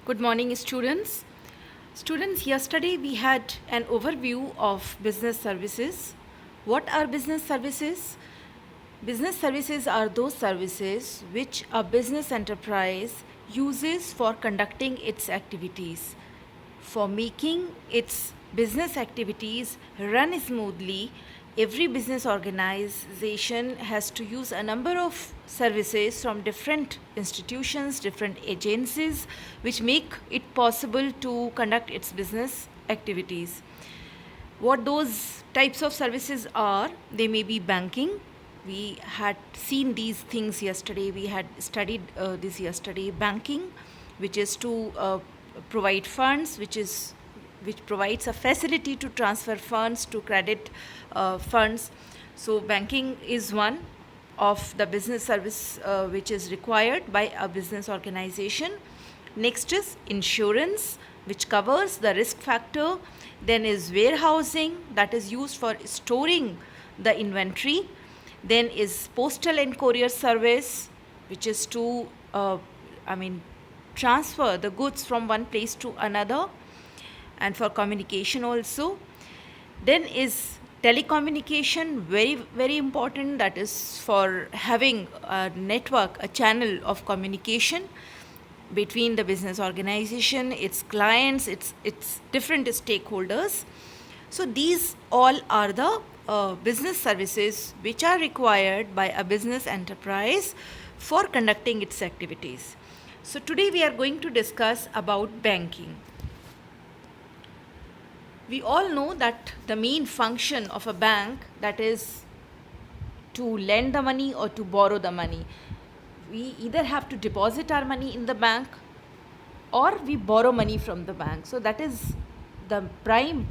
Good morning, students. Students, yesterday we had an overview of business services. What are business services? Business services are those services which a business enterprise uses for conducting its activities. For making its business activities run smoothly, every business organization has to use a number of services from different institutions, different agencies, which make it possible to conduct its business activities. What those types of services are, they may be banking. We had seen these things yesterday, we had studied this yesterday. Banking, which is to provide funds, which provides a facility to transfer funds, to credit funds. So banking is one of the business service which is required by a business organization. Next is insurance, which covers the risk factor. Then is warehousing, that is used for storing the inventory. Then is postal and courier service, which is to transfer the goods from one place to another, and for communication also. Then is telecommunication, very very important, that is for having a network, a channel of communication between the business organization, its clients, its different stakeholders. So these all are the business services which are required by a business enterprise for conducting its activities. So today we are going to discuss about banking. We all know that the main function of a bank, that is to lend the money or to borrow the money. We either have to deposit our money in the bank or we borrow money from the bank. So that is the prime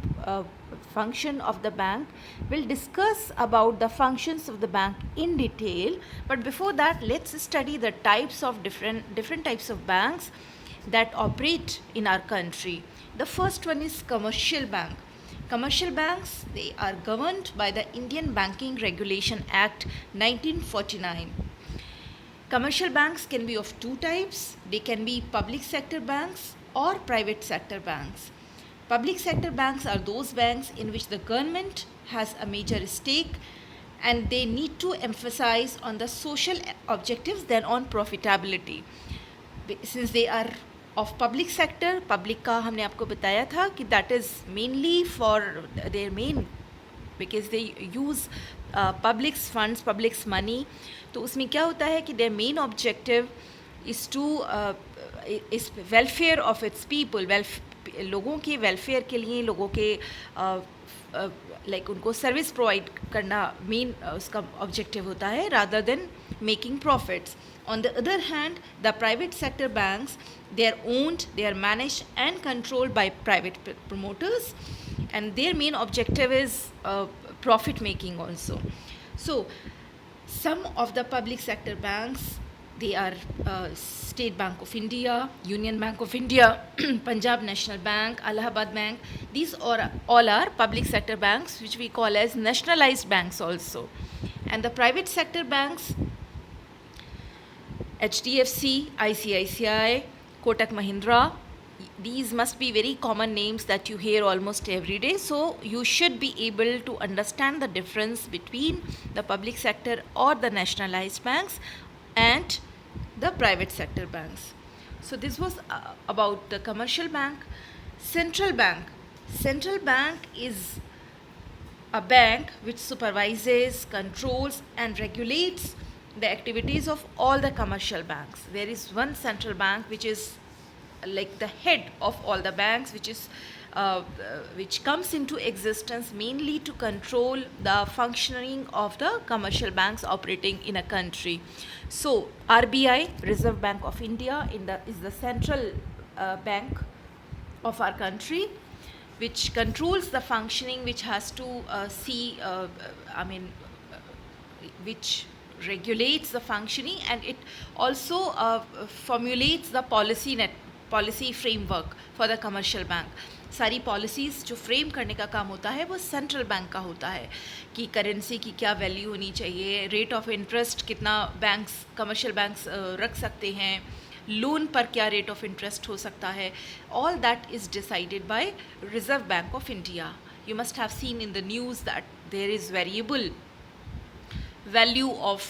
function of the bank. We'll discuss about the functions of the bank in detail, but before that let's study the types of different types of banks that operate in our country. The first one is commercial bank. Commercial banks, they are governed by the Indian Banking Regulation Act 1949. Commercial banks can be of two types. They can be public sector banks or private sector banks. Public sector banks are those banks in which the government has a major stake and they need to emphasize on the social objectives than on profitability. Since they are of public sector, public का हमने आपको बताया था कि that is mainly for their main, because they use public's funds, public's money. तो उसमें क्या होता है कि their main objective is to is welfare of its people, लोगों के वेलफेयर के लिए, लोगों के लाइक उनको सर्विस प्रोवाइड करना मेन उसका ऑब्जेक्टिव होता है, rather than making profits. On the other hand, the private sector banks, they are owned, they are managed and controlled by private promoters, and their main objective is profit making also. So some of the public sector banks, they are State Bank of India, Union Bank of India, Punjab National Bank, Allahabad Bank. These all are public sector banks which we call as nationalized banks also. And the private sector banks, HDFC, ICICI, Kotak Mahindra, these must be very common names that you hear almost every day. So you should be able to understand the difference between the public sector or the nationalized banks and the private sector banks. So this was about the commercial bank. Central bank. Central bank is a bank which supervises, controls and regulates the activities of all the commercial banks. There is one central bank which is like the head of all the banks, which comes into existence mainly to control the functioning of the commercial banks operating in a country. So RBI, Reserve Bank of India, is the central bank of our country, which controls the functioning, which has to which regulates the functioning, and it also formulates the policy framework for the commercial bank. सारी policies जो frame करने का काम होता है वो central bank का होता है, कि करेंसी की क्या वैल्यू होनी चाहिए, रेट ऑफ इंटरेस्ट कितना बैंक्स, कमर्शियल बैंक्स रख सकते हैं, लोन पर क्या रेट ऑफ इंटरेस्ट हो सकता है, all that is decided by reserve bank of India. You must have seen in the news that there is variable value of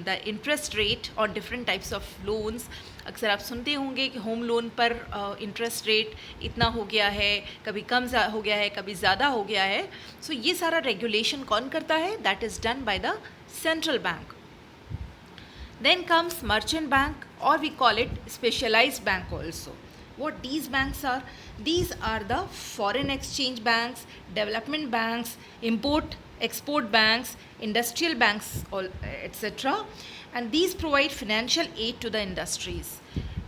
the interest rate on different types of loans. अक्सर आप सुनते होंगे कि home loan पर interest rate इतना हो गया है, कभी कम हो गया है, कभी ज़्यादा हो गया है. सो ये सारा रेगुलेशन कौन करता है? That is done by the central bank. Then comes merchant bank, or we call it specialized bank also. What these banks are? These are the foreign exchange banks, development banks, import export banks, industrial banks, all etc. And these provide financial aid to the industries.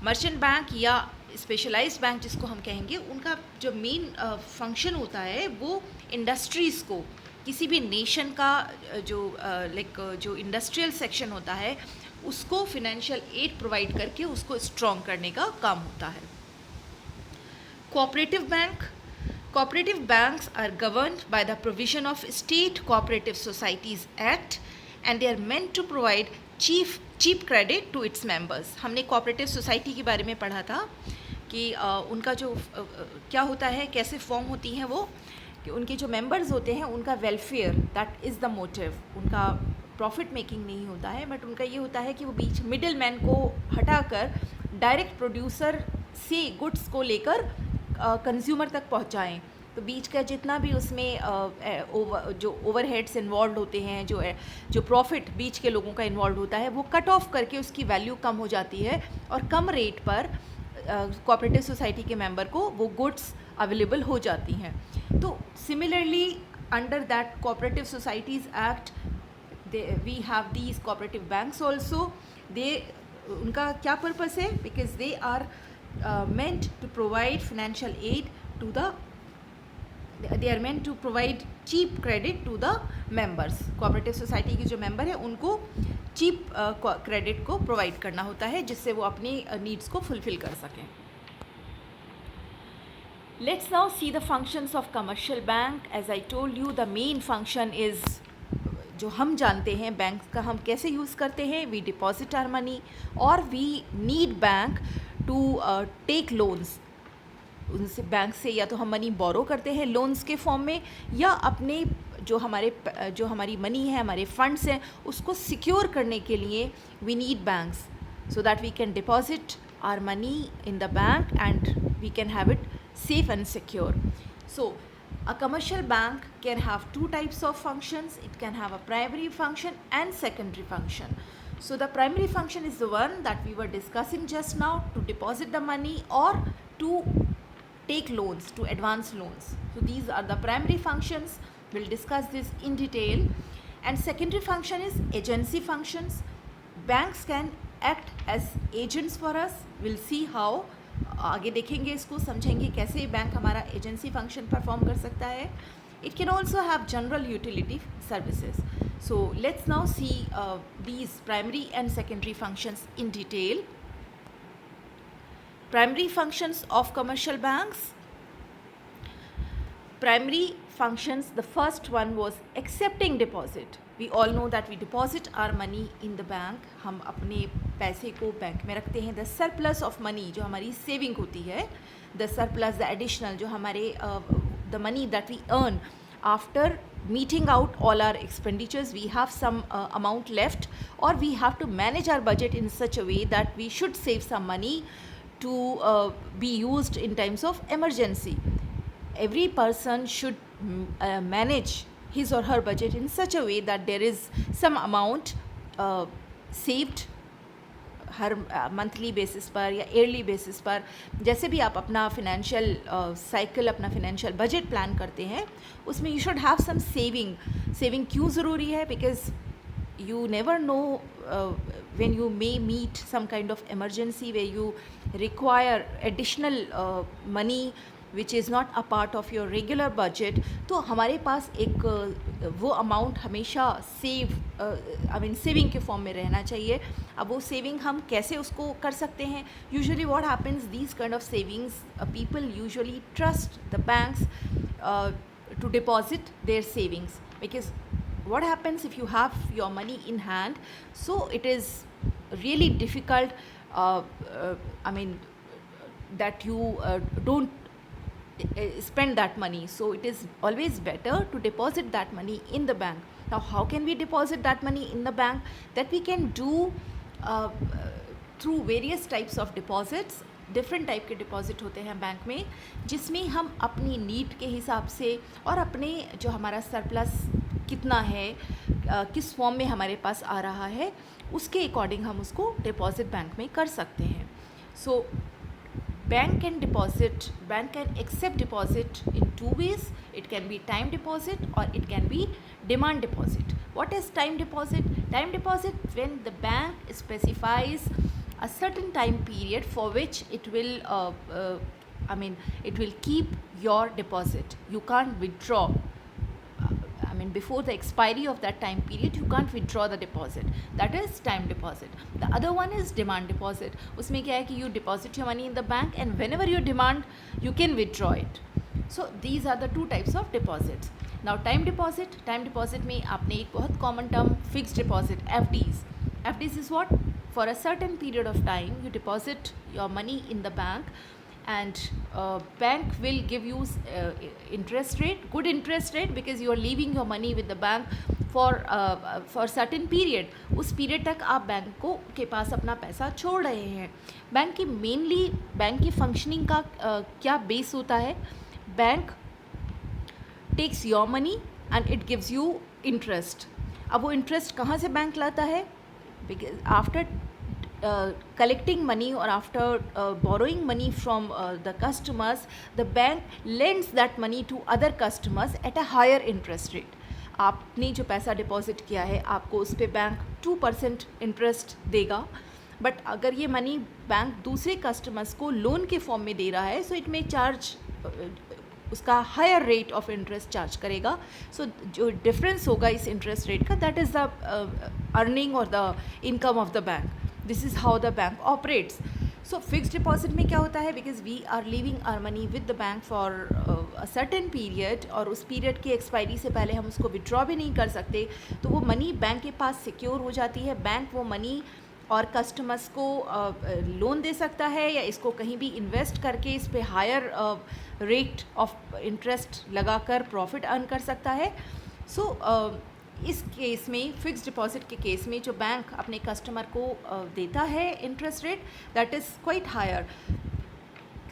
Merchant bank या specialised bank जिसको हम कहेंगे, उनका जो main function होता है वो industries को, किसी भी नेशन का जो जो इंडस्ट्रियल सेक्शन होता है उसको फिनेंशियल एड प्रोवाइड करके उसको स्ट्रॉन्ग करने का काम होता है. Cooperative bank. Cooperative banks are governed by the provision of State Cooperative Societies Act and they are meant to provide cheap credit to its members. हमने कोऑपरेटिव सोसाइटी के बारे में पढ़ा था कि उनका जो क्या होता है, कैसे फॉर्म होती हैं वो, कि उनके जो मेंबर्स होते हैं उनका welfare, that is the motive. उनका प्रॉफिट मेकिंग नहीं होता है, बट उनका ये होता है कि वो बीच मिडिल मैन को हटाकर डायरेक्ट प्रोड्यूसर से गुड्स को लेकर कंज्यूमर तक पहुंचाएं. तो बीच का जितना भी उसमें जो ओवरहेड्स इन्वॉल्व होते हैं, जो प्रॉफिट बीच के लोगों का इन्वॉल्व होता है, वो कट ऑफ करके उसकी वैल्यू कम हो जाती है और कम रेट पर कोऑपरेटिव सोसाइटी के मेंबर को वो गुड्स अवेलेबल हो जाती हैं. तो similarly under that cooperative societies act we have these cooperative banks also. उनका क्या पर्पस है? Because they are meant to provide financial aid to they are meant to provide cheap credit to the members. Cooperative society के जो member हैं उनको cheap credit को provide करना होता है जिससे वो अपनी नीड्स को फुलफिल कर सकें. Let's now see the functions of commercial bank. As I told you, the main function is जो हम जानते हैं बैंक का हम कैसे यूज़ करते हैं. वी डिपॉजिट आर मनी और we need bank to take loans. उनसे बैंक से या तो हम मनी बोरो करते हैं लोन्स के फॉर्म में, या अपने जो हमारी मनी है, हमारे फंड्स हैं, उसको सिक्योर करने के लिए we need banks so that we can deposit our money in the bank and we can have it safe and secure. So a commercial bank can have two types of functions. It can have a primary function and secondary function. So the primary function is the one that we were discussing just now, to deposit the money or to take loans, to advance loans. So these are the primary functions. We'll discuss this in detail. And secondary function is agency functions. Banks can act as agents for us. We'll see how. आगे देखेंगे, इसको समझेंगे कैसे bank हमारा agency function perform कर सकता है. It can also have general utility services. So let's now see these primary and secondary functions in detail. Primary functions of commercial banks. Primary functions, the first one was accepting deposit. We all know that we deposit our money in the bank. हम अपने पैसे को bank में रखते हैं. The surplus of money जो हमारी saving होती है, the surplus, the additional जो हमारे the money that we earn after meeting out all our expenditures, we have some amount left, or we have to manage our budget in such a way that we should save some money to be used in times of emergency. Every person should manage his or her budget in such a way that there is some amount saved हर monthly basis पर या yearly basis पर. जैसे भी आप अपना financial cycle, अपना financial budget plan करते हैं, उसमें you should have some saving. Saving क्यों ज़रूरी है? Because you never know when you may meet some kind of emergency where you require additional money which is not a part of your regular budget. तो हमारे पास एक वो amount हमेशा saving के form में रहना चाहिए. अब वो सेविंग हम कैसे उसको कर सकते हैं? Usually what happens, these kind of savings people usually trust the banks to deposit their savings, because what happens if you have your money in hand, so it is really difficult I mean, that you don't spend that money. So it is always better to deposit that money in the bank. Now, how can we deposit that money in the bank? That we can do uh, through various types of deposits. Different type के deposit होते हैं bank में, जिसमें हम अपनी need के हिसाब से और अपने जो हमारा सरप्लस कितना है, किस फॉर्म में हमारे पास आ रहा है, उसके अकॉर्डिंग हम उसको डिपॉजिट बैंक में कर सकते हैं. सो bank can accept deposit in two ways. It can be time deposit or it can be demand deposit. What is time deposit? Time deposit, when the bank specifies a certain time period for which it will it will keep your deposit. You can't withdraw. Before the expiry of that time period, you can't withdraw the deposit. That is time deposit. The other one is demand deposit. उसमें क्या है कि you deposit your money in the bank and whenever you demand, you can withdraw it. So these are the two types of deposits. Now time deposit में आपने एक बहुत common term fixed deposit, FDs. FDs is what? For a certain period of time, you deposit your money in the bank and bank will give you interest rate, good interest rate, because you are leaving your money with the bank for certain period. उस period तक आप bank को के पास अपना पैसा छोड़ रहे हैं. बैंक की मेनली बैंक की फंक्शनिंग का क्या बेस होता है? Bank takes your money and it gives you interest. अब वो इंटरेस्ट कहाँ से बैंक लाता है? Because after collecting money or after borrowing money from the customers, the bank lends that money to other customers at a higher interest rate. आपने जो पैसा deposit किया है, आपको उस पर बैंक 2% इंटरेस्ट देगा, बट अगर ये मनी बैंक दूसरे कस्टमर्स को लोन के फॉर्म में दे रहा है, सो इट में चार्ज उसका higher rate of interest charge करेगा. सो जो डिफरेंस होगा इस इंटरेस्ट रेट का, दैट इज़ द अर्निंग और the income of the bank. This is how the bank operates. So fixed deposit में क्या होता है? Because we are leaving our money with the bank for a certain period, और उस period की expiry से पहले हम उसको withdraw भी नहीं कर सकते, तो वो money बैंक के पास secure हो जाती है. बैंक वो money और customers को लोन दे सकता है या इसको कहीं भी invest करके इस पे higher rate of interest लगाकर profit earn कर सकता है. So इस केस में, फिक्स डिपॉजिट के केस में, जो बैंक अपने कस्टमर को देता है interest rate, that is quite higher.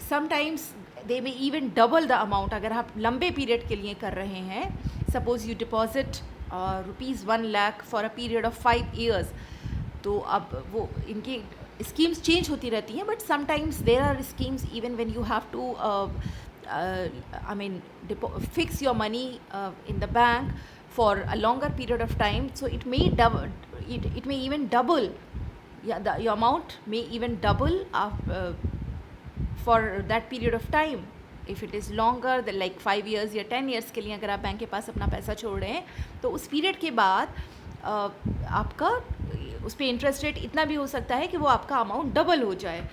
Sometimes they may even double the amount. अगर आप लंबे पीरियड के लिए कर रहे हैं, suppose you deposit ₹1 lakh for a period of 5 years, तो अब वो इनकी स्कीम्स चेंज होती रहती हैं, but sometimes there are schemes even when you have to fix your money in the bank for a longer period of time. So it may it may even double. Yeah, your amount may even double for that period of time. If it is longer than like 5 years या 10 years के लिए अगर आप bank के पास अपना पैसा छोड़ रहे हैं, तो उस पीरियड के बाद आपका उस पर इंटरेस्ट रेट इतना भी हो सकता है कि वो आपका अमाउंट डबल हो जाए.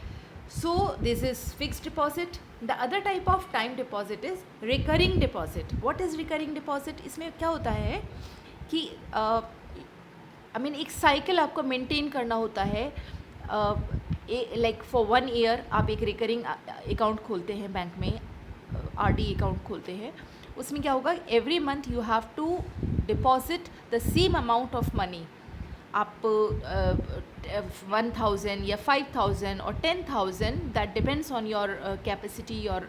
So this is fixed deposit. The other type of time deposit is recurring deposit. What is recurring deposit? इसमें क्या होता है कि एक साइकिल आपको मेंटेन करना होता है. लाइक फॉर 1 year आप एक रिकरिंग अकाउंट खोलते हैं बैंक में, RD अकाउंट खोलते हैं. उसमें क्या होगा? Every month you have to deposit the same amount of money. आप 1,000 या 5,000 और 10,000, that depends on your capacity और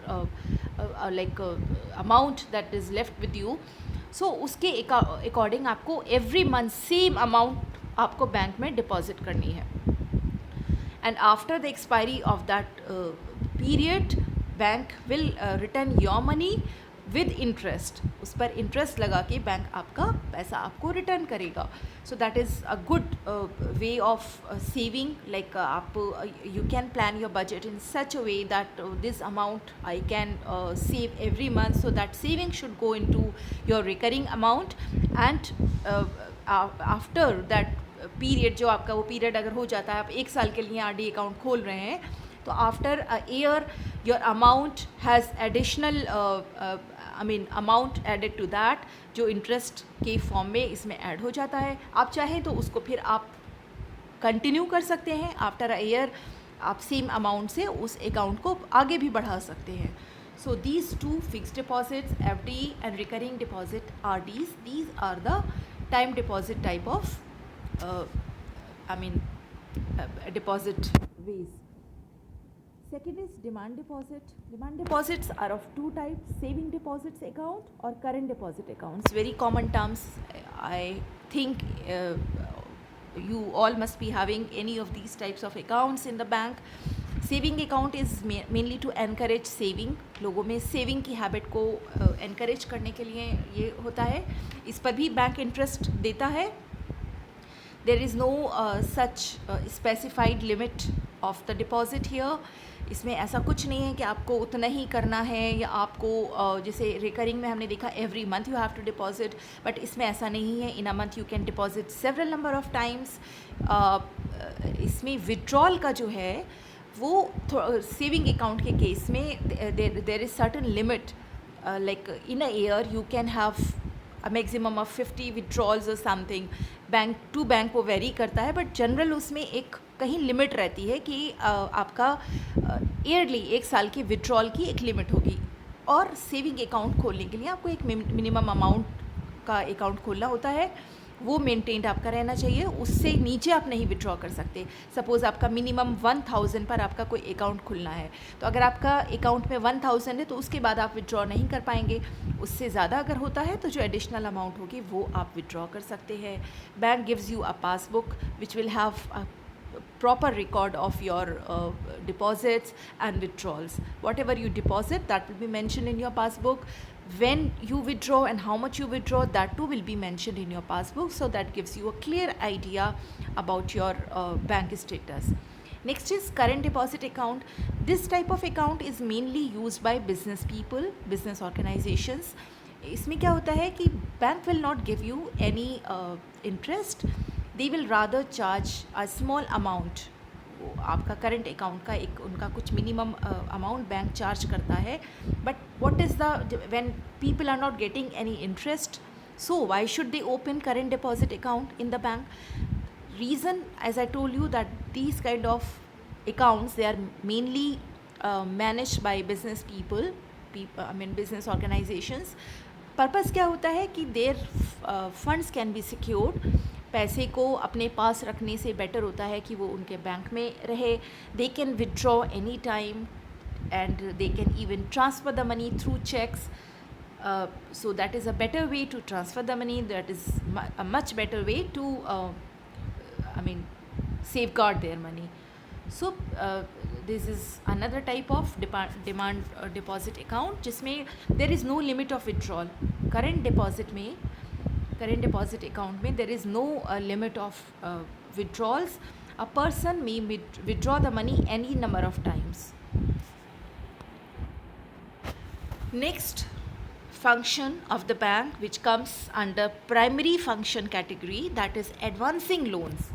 amount that is left with you. So उसके अकॉर्डिंग आपको एवरी मंथ सेम अमाउंट आपको बैंक में डिपॉजिट करनी है. And after the expiry of that period, bank will return your money with interest. उस पर interest लगा के बैंक आपका पैसा आपको रिटर्न करेगा. So that is a good way of saving. Like आप you can plan your budget in such a way that this amount I can save every month, so that saving should go into your recurring amount. And after that period, जो आपका वो period अगर हो जाता है, आप 1 साल के लिए RD अकाउंट खोल रहे हैं, तो after a year your amount has additional amount added to that, जो इंटरेस्ट के फॉर्म में इसमें ऐड हो जाता है. आप चाहें तो उसको फिर आप कंटिन्यू कर सकते हैं. आफ्टर अ ईयर आप सेम अमाउंट से उस अकाउंट को आगे भी बढ़ा सकते हैं. So these two fixed deposits, FD and recurring deposit RDs, these are the time deposit type of deposit ways. Second is demand deposit. Demand deposits are of two types: saving deposits account or current deposit accounts. Very common terms. I think you all must be having any of these types of accounts in the bank. Saving account is mainly to encourage saving. लोगों में saving की habit को encourage करने के लिए ये होता है. इस पर भी बैंक इंटरेस्ट देता है. There is no such specified limit of the deposit here. इसमें ऐसा कुछ नहीं है कि आपको उतना ही करना है, या आपको जैसे रिकरिंग में हमने देखा every month you have to deposit, but इसमें ऐसा नहीं है. In a month you can deposit several number of times. इसमें विड्रॉल का जो है वो सेविंग अकाउंट के केस में there is certain limit. Like in a year you can have a maximum of 50 withdrawals और समथिंग. बैंक टू बैंक वो vary करता है, बट जनरल उसमें एक कहीं लिमिट रहती है कि आपका ईयरली 1 साल की विड्रॉल की एक लिमिट होगी. और सेविंग अकाउंट खोलने के लिए आपको एक मिनिमम अमाउंट का अकाउंट खोलना होता है, वो मेंटेन्ड आपका रहना चाहिए. उससे नीचे आप नहीं विड्रॉ कर सकते. सपोज़ आपका मिनिमम 1000 पर आपका कोई अकाउंट खुलना है, तो अगर आपका अकाउंट में 1000 है तो उसके बाद आप विड्रॉ नहीं कर पाएंगे. उससे ज़्यादा अगर होता है तो जो एडिशनल अमाउंट होगी वो आप विड्रॉ कर सकते हैं. Bank gives you a passbook which will have a proper record of your deposits and withdrawals. Whatever you deposit, that will be mentioned in your passbook. When you withdraw and how much you withdraw, that too will be mentioned in your passbook. So that gives you a clear idea about your bank status. Next is current deposit account. This type of account is mainly used by business people, business organizations. इसमें क्या होता है कि bank will not give you any interest. They will rather charge a small amount. आपका current account का एक उनका कुछ मिनिमम अमाउंट बैंक चार्ज करता है. But what is the when people are not getting any interest, so why should they open current deposit account in the bank? Reason, as I told you, that these kind of accounts, they are mainly managed by business people, business organizations. Purpose क्या होता है कि there funds can be secured. पैसे को अपने पास रखने से better होता है कि वो उनके बैंक में रहे. They can withdraw any time and they can even transfer the money through cheques. So that is a better way to transfer the money. That is a much better way to safeguard their money. So this is another type of demand deposit account जिसमें there is no limit of withdrawal. Current deposit account में there is no limit of withdrawals. A person may withdraw the money any number of times. Next function of the bank, which comes under primary function category, that is advancing loans.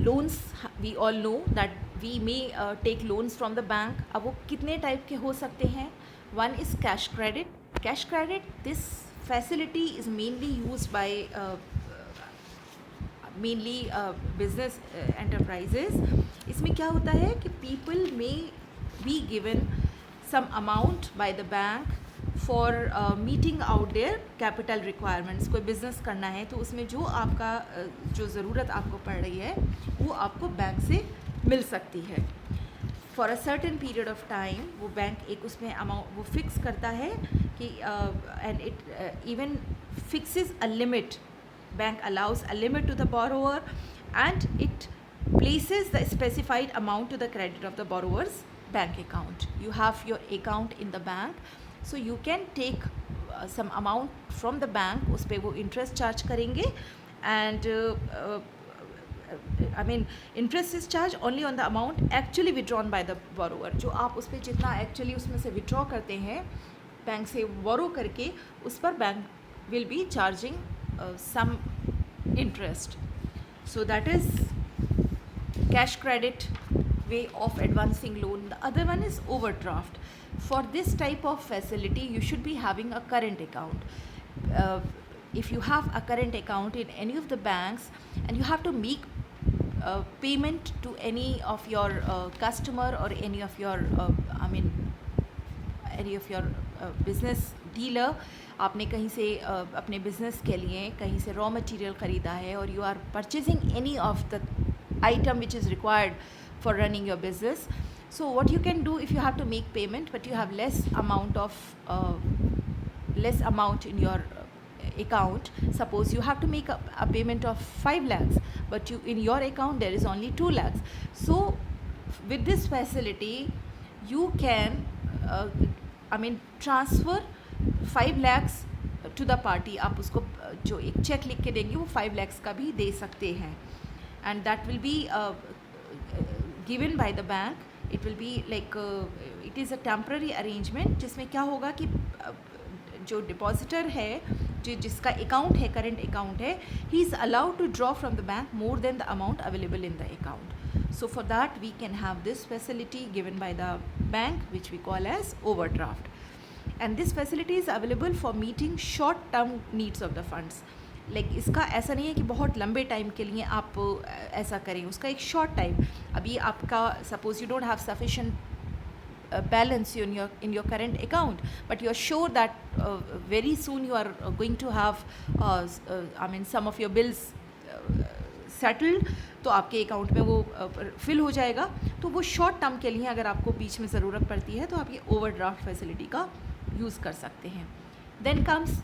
Loans, we all know that we may take loans from the bank. अब वो कितने type के हो सकते हैं? One is cash credit. Cash credit, this facility is mainly used by business enterprises. इसमें क्या होता है कि people may be given some amount by the bank for meeting out their capital requirements. कोई बिज़नेस करना है तो उसमें जो आपका जो ज़रूरत आपको पड़ रही है वो आपको बैंक से मिल सकती है. For a certain period of time वो बैंक एक उसमें अमाउंट वो फिक्स करता है कि and it even fixes a limit. Bank allows a limit to the borrower and it places the specified amount to the credit of the borrower's bank account. You have your account in the bank, so you can take some amount from the bank. उस पर वो interest charge करेंगे and interest is charged only on the amount actually withdrawn by the borrower. जो आप उस पर जितना actually उसमें से withdraw करते हैं बैंक से borrow करके, उस पर bank will be charging some interest. So that is cash credit way of advancing loan. The other one is overdraft. For this type of facility you should be having a current account. If you have a current account in any of the banks and you have to make payment to any of your customer or any of your any of your business dealer. आपने कहीं से अपने business के लिए कहीं से raw material ख़रीदा है और you are purchasing any of the item which is required for running your business. So what you can do if you have to make payment but you have less amount in your account, suppose you have to make a payment of 5 lakhs but you in your account there is only 2 lakhs. So with this facility you can transfer 5 lakhs to the party. आप उसको जो एक check लिख के देंगे वो 5 lakhs का भी दे सकते हैं, and that will be given by the bank. It will be like it is a temporary arrangement जिसमें क्या होगा कि जो डिपॉजिटर है, जिसका अकाउंट है, करंट अकाउंट है, he is allowed to draw from the bank more than the amount available in the account. So for that we can have this facility given by the bank which we call as overdraft, and this facility is available for meeting short term needs of the funds. Like इसका ऐसा नहीं है कि बहुत लंबे time के लिए आप ऐसा करें, उसका एक शॉर्ट टाइम. अभी आपका suppose you don't have sufficient balance in your current account but you are sure that very soon you are going to have some of your bills settled, तो आपके अकाउंट में वो फिल हो जाएगा. तो वो शॉर्ट टर्म के लिए अगर आपको बीच में ज़रूरत पड़ती है तो आप ये ओवरड्राफ्ट फैसिलिटी का यूज़ कर सकते हैं. Then comes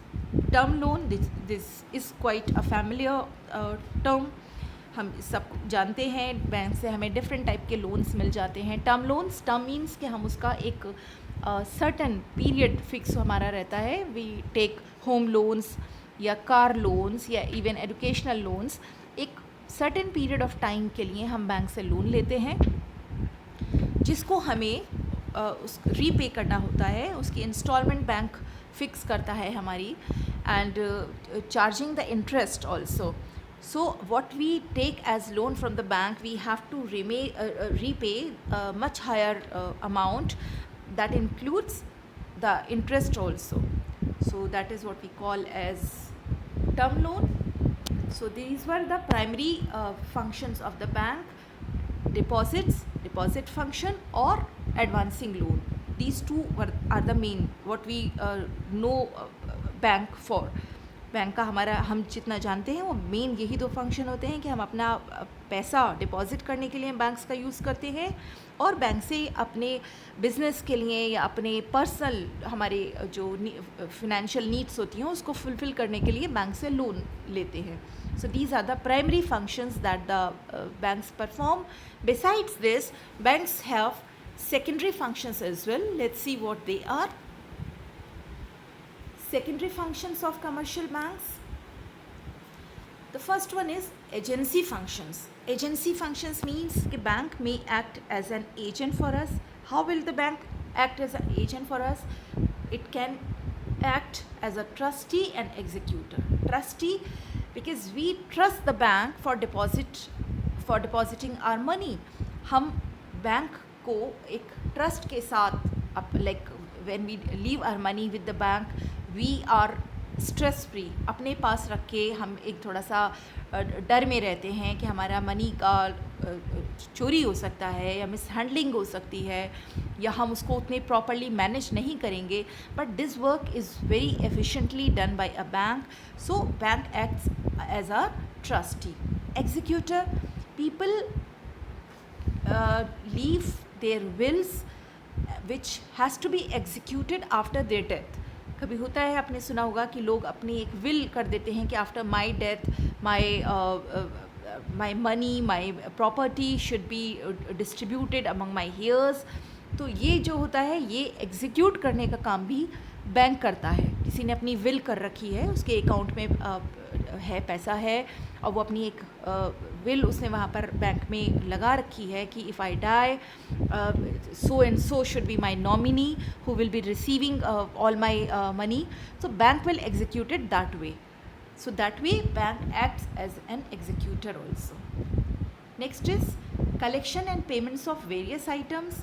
term loan. This is quite a familiar term. हम सब जानते हैं बैंक से हमें डिफरेंट टाइप के लोन्स मिल जाते हैं. टर्म लोन्स, टर्म मीन्स कि हम उसका एक सर्टन पीरियड फिक्स हमारा रहता है. वी टेक होम लोन्स या कार लोन्स या इवन एजुकेशनल लोन्स. एक सर्टन पीरियड ऑफ टाइम के लिए हम बैंक से लोन लेते हैं जिसको हमें उस रीपे करना होता है. उसकी इंस्टॉलमेंट बैंक फिक्स करता है हमारी, and charging the interest also. So what we take as loan from the bank, we have to repay a much higher amount that includes the interest also. So that is what we call as term loan. So these were the primary functions of the bank: deposit function or advancing loan. These two are the main what we know bank for. Bank का हमारा हम जितना जानते हैं वो main यही दो function होते हैं कि हम अपना पैसा डिपॉजिट करने के लिए बैंक्स का यूज़ करते हैं और बैंक से अपने बिज़नेस के लिए या अपने पर्सनल हमारे जो फिनेंशियल नीड्स होती हैं उसको फुलफ़िल करने के लिए बैंक से लोन लेते हैं. So these are the primary functions that the banks perform. Besides this banks have secondary functions as well. Let's see what they are. Secondary functions of commercial banks. The first one is agency functions. Agency functions means कि bank may act as an agent for us. How will the bank act as an agent for us? It can act as a trustee and executor. Trustee because we trust the bank for depositing our money. हम bank को एक trust के साथ like when we leave our money with the bank, we are stress free. अपने पास रख के हम एक थोड़ा सा डर में रहते हैं कि हमारा मनी का चोरी हो सकता है या मिसहैंडलिंग हो सकती है या हम उसको उतने प्रॉपरली मैनेज नहीं करेंगे. But this work is very efficiently done by a bank. So bank acts as a trustee. Executor, people leave their wills which has to be executed after their death. कभी होता है, आपने सुना होगा कि लोग अपनी एक विल कर देते हैं कि after my death my money, my property should be distributed among my hairs. तो ये जो होता है ये एग्जीक्यूट करने का काम भी बैंक करता है. किसी ने अपनी विल कर रखी है, उसके अकाउंट में है पैसा है और वो अपनी एक विल उसने वहाँ पर बैंक में लगा रखी है कि if I die so and so should be my nominee who will be receiving all my money. So bank will execute it that way. So that way bank acts as an executor also. Next is collection and payments of various items.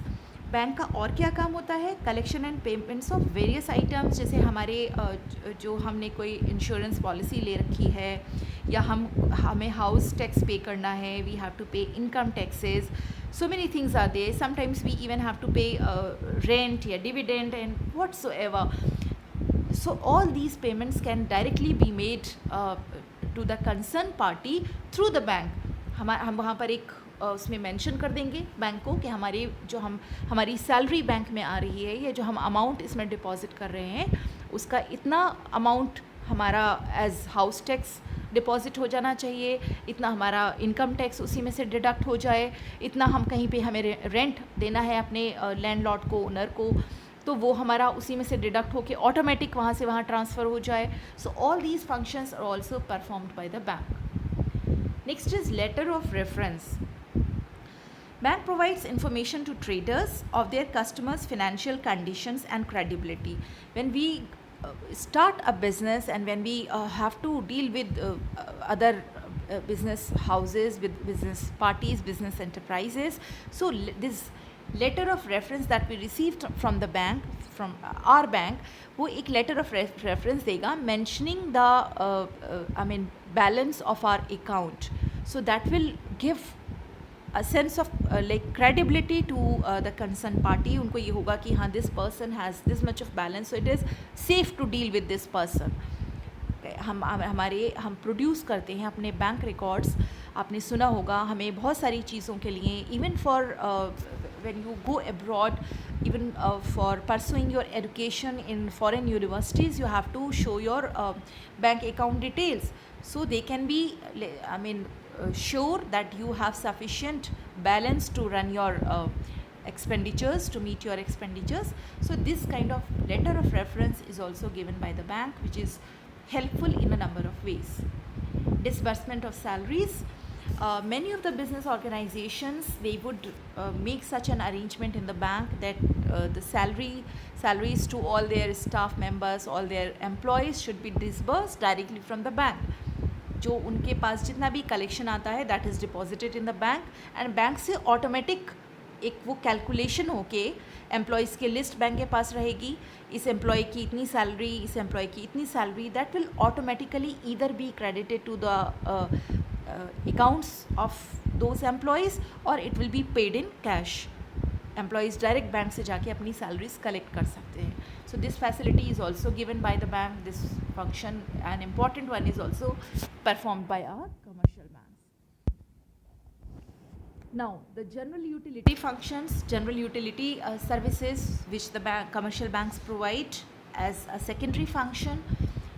Bank का और क्या काम होता है? Collection and payments of various items, जैसे हमारे जो हमने कोई इंश्योरेंस पॉलिसी ले रखी है, या हमें हाउस टैक्स पे करना है, वी हैव टू पे income taxes, so many things are there. Sometimes we even have to pay rent या dividend and whatsoever. So all these payments can directly be made to the concerned party through the bank. हम वहाँ पर एक उसमें mention कर देंगे bank को कि हमारी सैलरी बैंक में आ रही है, या जो हम अमाउंट इसमें डिपॉजिट कर रहे हैं उसका इतना अमाउंट हमारा एज हाउस टैक्स डिपॉजिट हो जाना चाहिए, इतना हमारा इनकम टैक्स उसी में से डिडक्ट हो जाए, इतना हम कहीं पे हमें रेंट देना है अपने लैंडलॉर्ड को, ओनर को, तो वो हमारा उसी में से डिडक्ट होके ऑटोमेटिक वहाँ से वहाँ ट्रांसफ़र हो जाए. So all these functions are also performed by the bank. Next is letter of reference. Bank provides information to traders of their customers' financial conditions and credibility. When we start a business and when we have to deal with other business houses, with business parties, business enterprises, so this letter of reference that we received from the bank, from our bank, वो एक letter of reference देगा mentioning the balance of our account. So that will give a sense of like credibility to the concerned party. उनको ये होगा कि हाँ, this person has this much of balance, so it is safe to deal with this person. हम produce करते हैं अपने bank records. आपने सुना होगा हमें बहुत सारी चीज़ों के लिए, even for when you go abroad, even for pursuing your education in foreign universities, you have to show your bank account details, so they can be sure that you have sufficient balance to run your expenditures, to meet your expenditures. So this kind of letter of reference is also given by the bank, which is helpful in a number of ways. Disbursement of salaries. Many of the business organizations, they would make such an arrangement in the bank that the salaries to all their staff members, all their employees should be disbursed directly from the bank. जो उनके पास जितना भी collection आता है, that is deposited in the bank, and bank से automatic एक वो calculation होके एम्प्लॉयज़ की लिस्ट बैंक के पास रहेगी. इस एम्प्लॉय की इतनी सैलरी, इस एम्प्लॉय की इतनी salary, that will automatically either be credited to the accounts of those employees, और it will be paid in cash. Employees direct bank से जाके अपनी सैलरीज कलेक्ट कर सकते हैं. So this facility is also given by the bank. This function, an important one, is also performed by our commercial banks. Now, the general utility functions, general utility services which the commercial banks provide as a secondary function.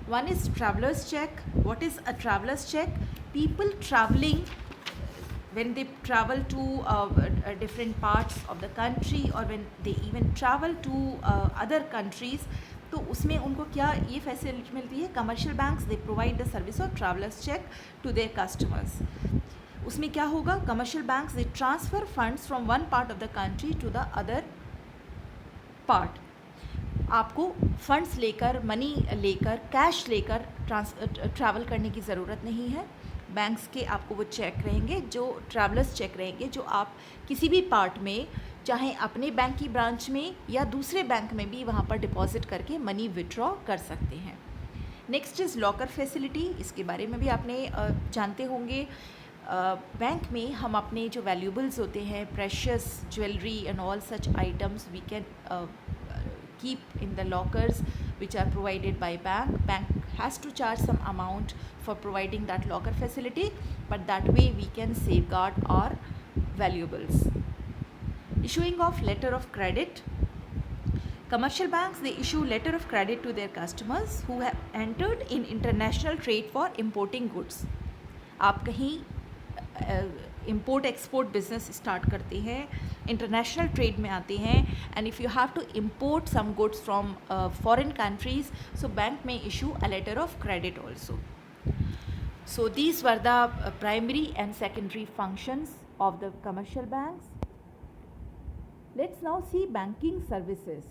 One is traveler's check. What is a traveler's check? People traveling, when they travel to different parts of the country, or when they even travel to other countries, तो उसमें उनको क्या ये facility मिलती है? Commercial banks, they provide the service of travellers cheque to their customers. उसमें क्या होगा? Commercial banks, they transfer funds from one part of the country to the other part. आपको फंड्स लेकर, मनी लेकर, कैश लेकर travel करने की ज़रूरत नहीं है. बैंक्स के आपको वो चेक रहेंगे, जो ट्रैवलर्स चेक रहेंगे, जो आप किसी भी पार्ट में, चाहे अपने बैंक की ब्रांच में या दूसरे बैंक में भी, वहाँ पर डिपॉजिट करके मनी विड्रॉ कर सकते हैं. Next is locker facility. इसके बारे में भी आपने जानते होंगे. बैंक में हम अपने जो वैल्यूबल्स होते हैं, precious jewellery and all such items, we can keep in the lockers which are provided by bank. Bank has to charge some amount for providing that locker facility, but that way we can safeguard our valuables. Issuing of letter of credit. Commercial banks, they issue letter of credit to their customers who have entered in international trade for importing goods. आप कहीं import export business start करते हैं, international trade में आते हैं, and if you have to import some goods from foreign countries, so bank में issue a letter of credit also. So these were the primary and secondary functions of the commercial banks. Let's now see banking services.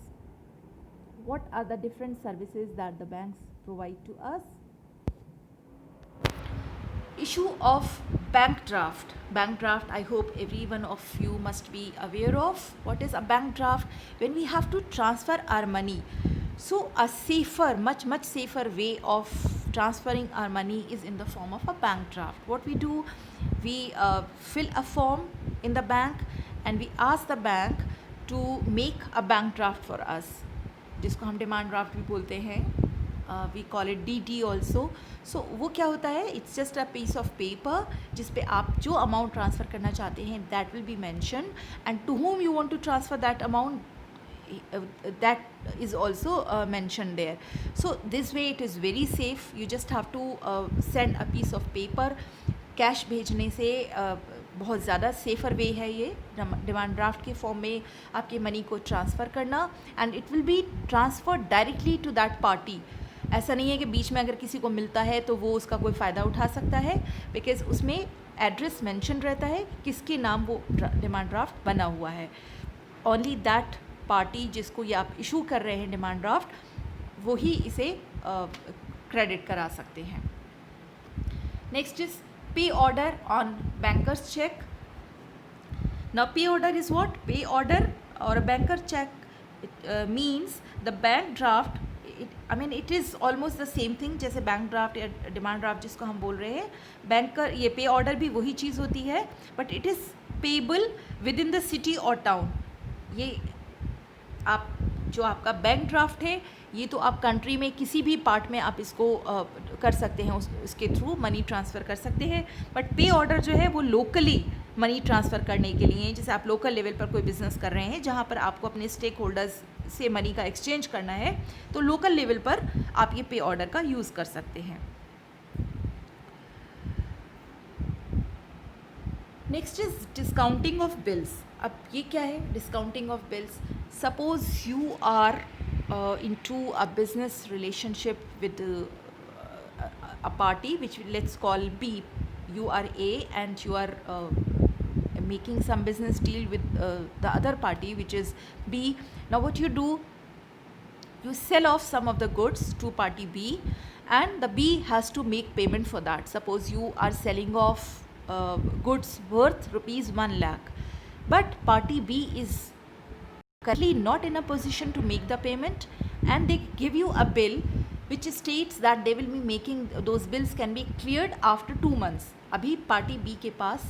What are the different services that the banks provide to us? Issue of Bank draft, I hope every one of you must be aware of what is a bank draft. When we have to transfer our money, so a safer, much safer way of transferring our money is in the form of a bank draft. What we do, we fill a form in the bank and we ask the bank to make a bank draft for us, जिसको हम demand draft भी बोलते हैं, we call it DD also. So वो क्या होता है, it's just a piece of paper जिस पे आप जो अमाउंट ट्रांसफ़र करना चाहते हैं that will be mention, and to whom you want to transfer that amount, that is also mentioned there. So this way it is very safe. You just have to send a piece of paper. Cash भेजने से बहुत ज़्यादा safer वे है ये demand draft के form में आपके money को ट्रांसफ़र करना, and it will be transfer directly to that party. ऐसा नहीं है कि बीच में अगर किसी को मिलता है तो वो उसका कोई फ़ायदा उठा सकता है, बिकॉज उसमें एड्रेस मेंशन रहता है किसके नाम वो डिमांड ड्राफ्ट बना हुआ है. ओनली दैट पार्टी जिसको ये आप इशू कर रहे हैं डिमांड ड्राफ्ट, वो ही इसे क्रेडिट करा सकते हैं. Next is pay order on banker's check. Now pay order is what? Pay order or a banker check, it means the bank draft, it is almost the same thing जैसे bank draft या demand draft जिसको हम बोल रहे हैं. Banker, ये पे order भी वही चीज़ होती है, but it is payable with in the city और टाउन. ये आप जो आपका बैंक ड्राफ्ट है ये तो आप कंट्री में किसी भी पार्ट में आप इसको कर सकते हैं, उसके थ्रू मनी ट्रांसफ़र कर सकते हैं. बट पे ऑर्डर जो है वो लोकली मनी ट्रांसफ़र करने के लिए, जैसे आप लोकल लेवल पर कोई बिज़नेस कर रहे हैं जहाँ पर आपको अपने स्टेक होल्डर्स से मनी का एक्सचेंज करना है, तो लोकल लेवल पर आप ये पे ऑर्डर का यूज़ कर सकते हैं. Next is discounting of bills. अब ये क्या है discounting of bills? Suppose you are into a business relationship with a party which let's call B. You are A and you are making some business deal with the other party which is B. Now what you do, you sell off some of the goods to party B and the B has to make payment for that. Suppose you are selling off goods worth rupees 1 lakh, but party B is currently not in a position to make the payment, and they give you a bill which states that they will be making those bills can be cleared after 2 months. अभी party B के पास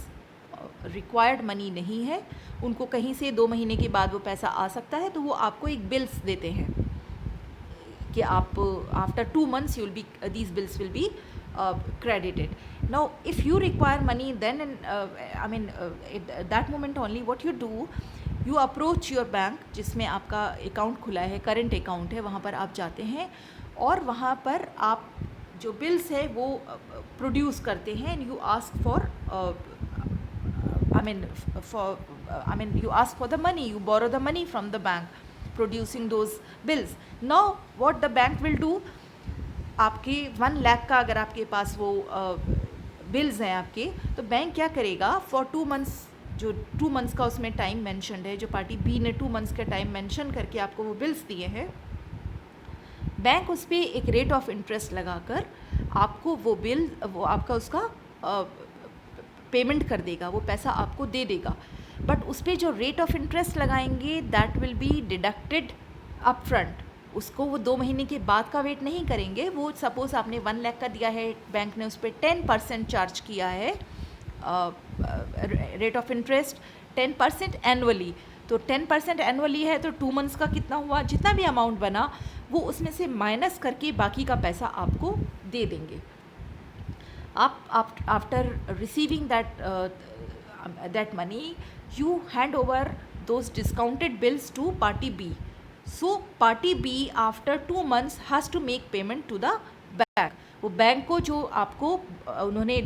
required money नहीं है, उनको कहीं से 2 महीने के बाद वो पैसा आ सकता है, तो वो आपको एक बिल्स देते हैं कि आप after 2 months you will be these bills will be credited. Now if you require money then at that moment only what you do, you approach your bank जिसमें आपका अकाउंट खुला है, करेंट अकाउंट है, वहाँ पर आप जाते हैं और वहाँ पर आप जो बिल्स है वो प्रोड्यूस करते हैं and you ask for you ask for the money, you borrow the money from the bank producing those bills. Now what the bank will do, आपके 1 लाख का अगर आपके पास वो बिल्स हैं आपके, तो बैंक क्या करेगा, फॉर 2 months, जो 2 months का उसमें टाइम मेंशनड है, जो पार्टी बी ने 2 months का टाइम मेंशन करके आपको वो बिल्स दिए हैं, बैंक उस पर एक रेट ऑफ इंटरेस्ट लगाकर आपको वो बिल, वो आपका उसका पेमेंट कर देगा, वो पैसा आपको दे देगा. बट उस पर जो रेट ऑफ इंटरेस्ट लगाएंगे that will be deducted up front. उसको वो 2 महीने के बाद का वेट नहीं करेंगे. वो सपोज़ आपने 1 लाख का दिया है, बैंक ने उस पर 10% चार्ज किया है रेट ऑफ इंटरेस्ट, 10% एनुअली. तो 10% एनुअली है तो 2 months का कितना हुआ, जितना भी अमाउंट बना वो उसमें से माइनस करके बाकी का पैसा आपको दे देंगे. आप after receiving that money you hand over those discounted bills to party B. So party B after 2 months has to make payment to the bank. वो बैंक को जो आपको उन्होंने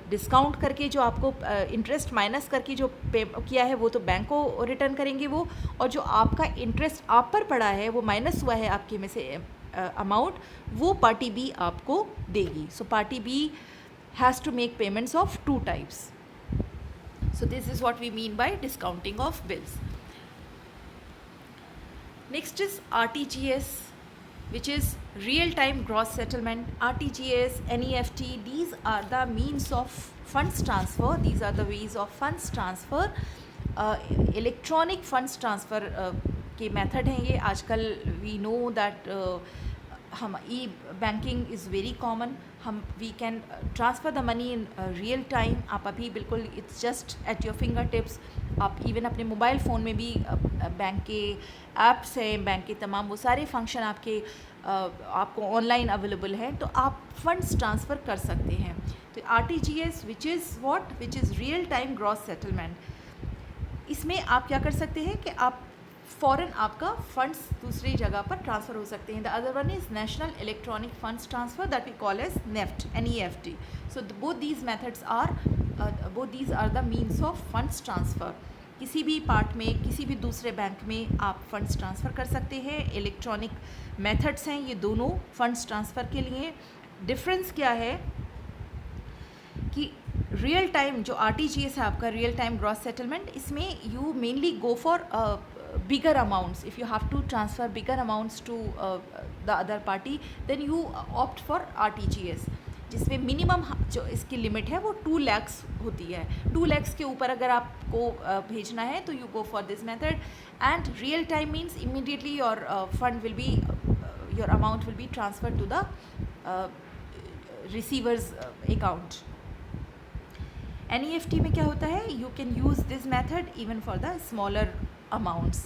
डिस्काउंट करके जो आपको इंटरेस्ट माइनस करके जो पे किया है वो तो बैंक को रिटर्न करेंगे वो, और जो आपका इंटरेस्ट आप पर पड़ा है वो माइनस हुआ है आपके में से अमाउंट, वो पार्टी बी आपको देगी. So party B has to make payments of 2 types. So this is what we mean by discounting of bills. Next is RTGS. which is real-time gross settlement, RTGS, NEFT. These are the means of funds transfer. These are the ways of funds transfer. Electronic funds transfer के method हैं ये आजकल. We know that हम e banking is very common. हम we can transfer the money in real time. आप अभी बिल्कुल it's just at your fingertips. आप इवन अपने मोबाइल फ़ोन में भी बैंक के ऐप्स हैं, बैंक के तमाम वो सारे फंक्शन आपके आपको ऑनलाइन अवेलेबल हैं, तो आप फंड्स ट्रांसफ़र कर सकते हैं. तो RTGS which is what, which is real time gross settlement. इसमें आप क्या कर सकते हैं कि आप फ़ौरन आपका फंड्स दूसरी जगह पर ट्रांसफ़र हो सकते हैं. The other one is national electronic funds transfer that we call as NEFT, NEFT. So both these methods are the means of funds transfer. किसी भी पार्ट में, किसी भी दूसरे बैंक में आप फंड्स ट्रांसफ़र कर सकते हैं. इलेक्ट्रॉनिक मेथड्स हैं ये दोनों फंड्स ट्रांसफ़र के लिए. डिफरेंस क्या है कि रियल टाइम जो RTGS है आपका, रियल टाइम ग्रॉस सेटलमेंट, इसमें you mainly go for bigger amounts. If you have to transfer bigger amounts to the other party, then you opt for RTGS, जिसमें मिनिमम जो इसकी लिमिट है वो 2 lakhs होती है. 2 lakhs के ऊपर अगर आपको भेजना है तो you go for this method. And real time means immediately your fund will be, your amount will be transfer to the receiver's account. NEFT में क्या होता है, you can use this method even for the smaller amounts,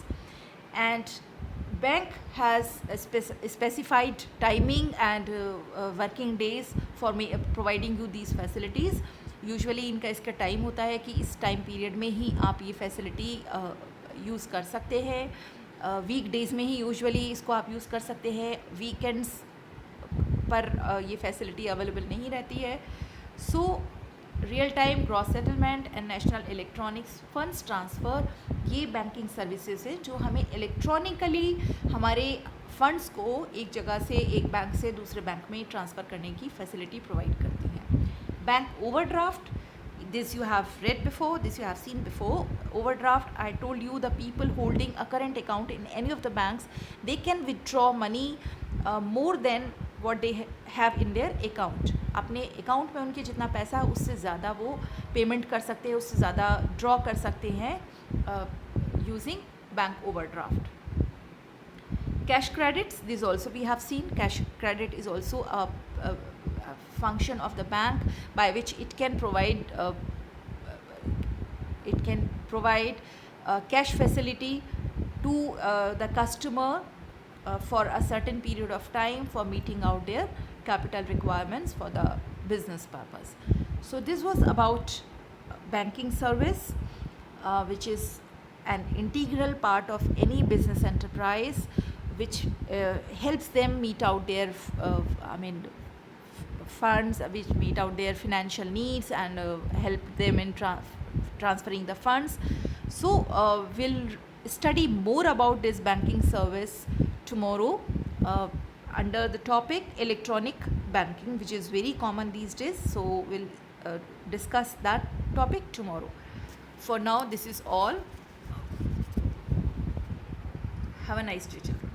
and bank has a specified timing and working days for providing you these facilities. Usually इनका इसका time होता है कि इस टाइम पीरियड में ही आप ये फैसिलिटी यूज़ कर सकते हैं. वीक डेज़ में ही यूजुअली इसको आप यूज़ कर सकते हैं. वीकेंड्स पर ये फैसिलिटी अवेलेबल नहीं रहती है. So real time gross settlement and national electronics funds transfer, ये बैंकिंग सर्विसेज हैं जो हमें इलेक्ट्रॉनिकली हमारे फंड्स को एक जगह से, एक बैंक से दूसरे बैंक में ट्रांसफ़र करने की फैसिलिटी प्रोवाइड करती हैं. Bank overdraft, this you have read before, this you have seen before. Overdraft, I told you, the people holding a current account in any of the banks, they can withdraw money more than what they have in their account. अपने account में उनके जितना पैसा है उससे ज़्यादा वो payment कर सकते हैं, उससे ज़्यादा ड्रॉ कर सकते हैं using bank overdraft. Cash credits, this also we have seen. Cash credit is also a function of the bank by which it can provide cash facility to the customer for a certain period of time for meeting out their capital requirements for the business purpose. So this was about banking service, which is an integral part of any business enterprise, which helps them meet out their funds, which meet out their financial needs and help them in transferring the funds. So we'll study more about this banking service tomorrow under the topic electronic banking, which is very common these days. So we'll discuss that topic tomorrow. For now, this is all. Have a nice day, children.